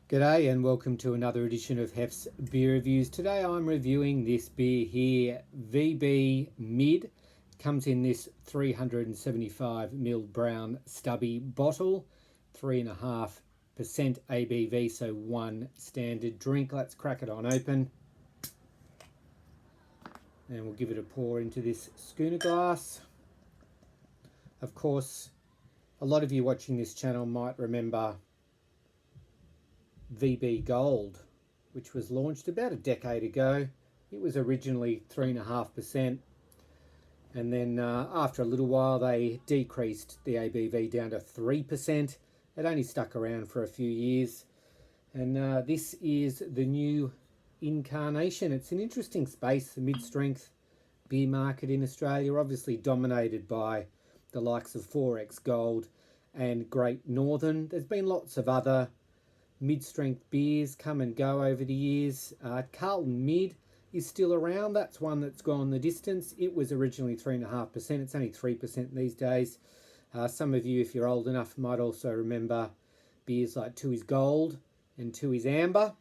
G'day and welcome to another edition of Hef's Beer Reviews. Today I'm reviewing this beer here, VB Mid. It comes in this 375ml brown stubby bottle, 3.5% ABV, so one standard drink. Let's crack it on open. And we'll give it a pour into this schooner glass. Of course, a lot of you watching this channel might remember VB Gold, which was launched about a decade ago. It was originally 3.5%, and then after a little while they decreased the ABV down to 3%. It only stuck around for a few years, and this is the new incarnation. It's an interesting space, the mid-strength beer market in Australia, obviously dominated by the likes of 4X Gold and Great Northern. There's been lots of other mid-strength beers come and go over the years. Carlton Mid is still around. That's one that's gone the distance. It was originally 3.5%. It's only 3% these days. Some of you, if you're old enough, might also remember beers like Tooheys Gold and Tooheys Amber,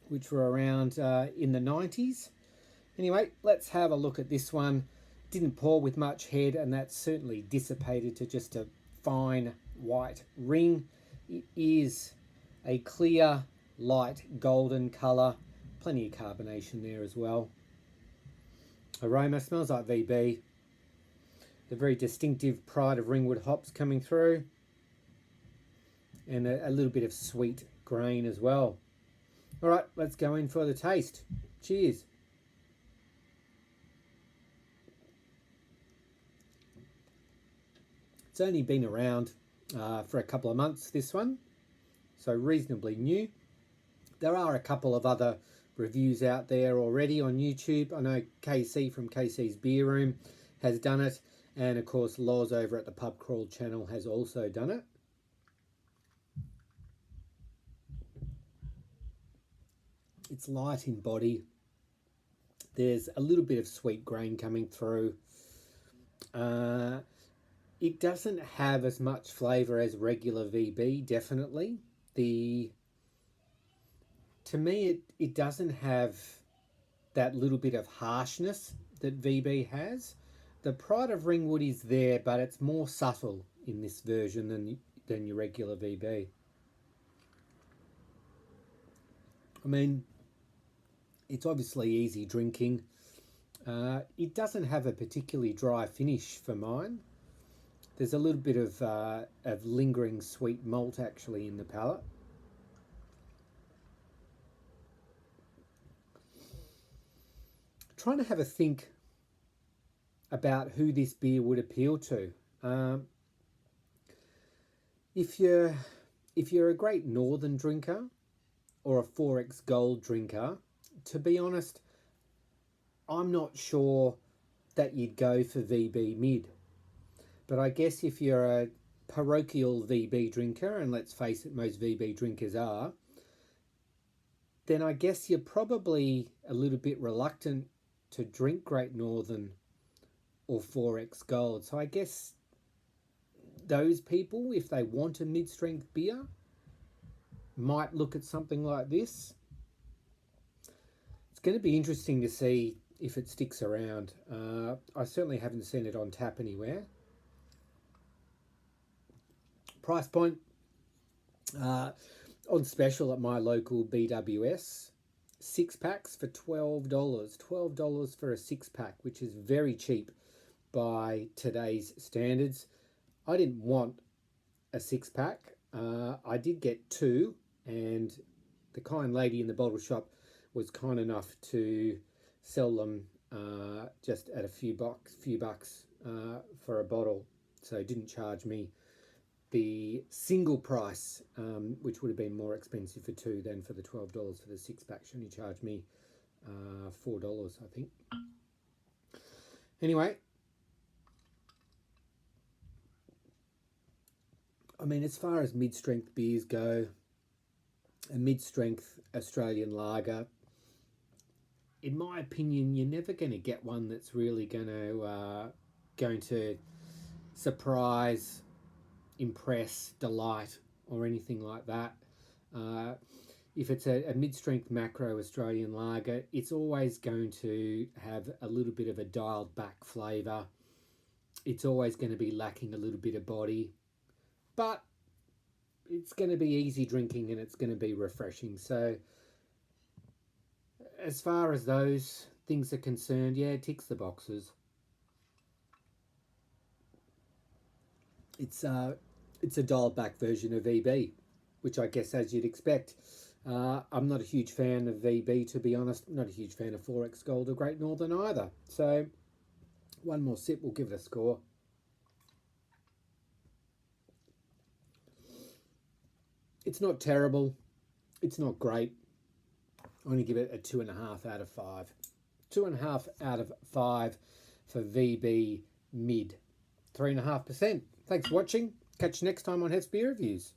which were around in the 90s. Anyway, let's have a look at this one. Didn't pour with much head, and that's certainly dissipated to just a fine white ring. It is a clear, light golden colour. Plenty of carbonation there as well. Aroma smells like VB. The very distinctive Pride of Ringwood hops coming through. And a little bit of sweet grain as well. All right, let's go in for the taste. Cheers. It's only been around for a couple of months, this one. So reasonably new. There are a couple of other reviews out there already on YouTube. I know KC from KC's Beer Room has done it, and of course Loz over at the Pub Crawl channel has also done it. It's light in body. There's a little bit of sweet grain coming through. It doesn't have as much flavour as regular VB, definitely. To me, it doesn't have that little bit of harshness that VB has. The Pride of Ringwood is there, but it's more subtle in this version than your regular VB. I mean, it's obviously easy drinking. It doesn't have a particularly dry finish for mine. There's a little bit of lingering sweet malt actually in the palate. Trying to have a think about who this beer would appeal to. If you're a Great Northern drinker or a 4X Gold drinker, to be honest, I'm not sure that you'd go for VB Mid. But I guess if you're a parochial VB drinker, and let's face it, most VB drinkers are, then I guess you're probably a little bit reluctant to drink Great Northern or 4X Gold. So I guess those people, if they want a mid-strength beer, might look at something like this. It's going to be interesting to see if it sticks around. I certainly haven't seen it on tap anywhere. Price point, on special at my local BWS, 6 packs for $12. $12 for a 6-pack, which is very cheap by today's standards. I didn't want a 6-pack. I did get 2, and the kind lady in the bottle shop was kind enough to sell them just at a few bucks for a bottle, so didn't charge me the single price, which would have been more expensive for 2 than for the $12 for the 6-pack. She only charged me $4, I think. Anyway, I mean, as far as mid-strength beers go, a mid-strength Australian lager, in my opinion, you're never going to get one that's really going to surprise, impress, delight, or anything like that. If it's a mid-strength macro Australian lager, it's always going to have a little bit of a dialed back flavour. It's always going to be lacking a little bit of body, but it's going to be easy drinking and it's going to be refreshing. So as far as those things are concerned, yeah, it ticks the boxes. It's a dialed back version of VB, which I guess as you'd expect. I'm not a huge fan of VB, to be honest. I'm not a huge fan of 4X Gold or Great Northern either. So one more sip, we'll give it a score. It's not terrible. It's not great. I'm going to give it a 2.5 out of 5. 2.5 out of 5 for VB Mid. 3.5%. Thanks for watching. Catch you next time on Hef's Beer Reviews.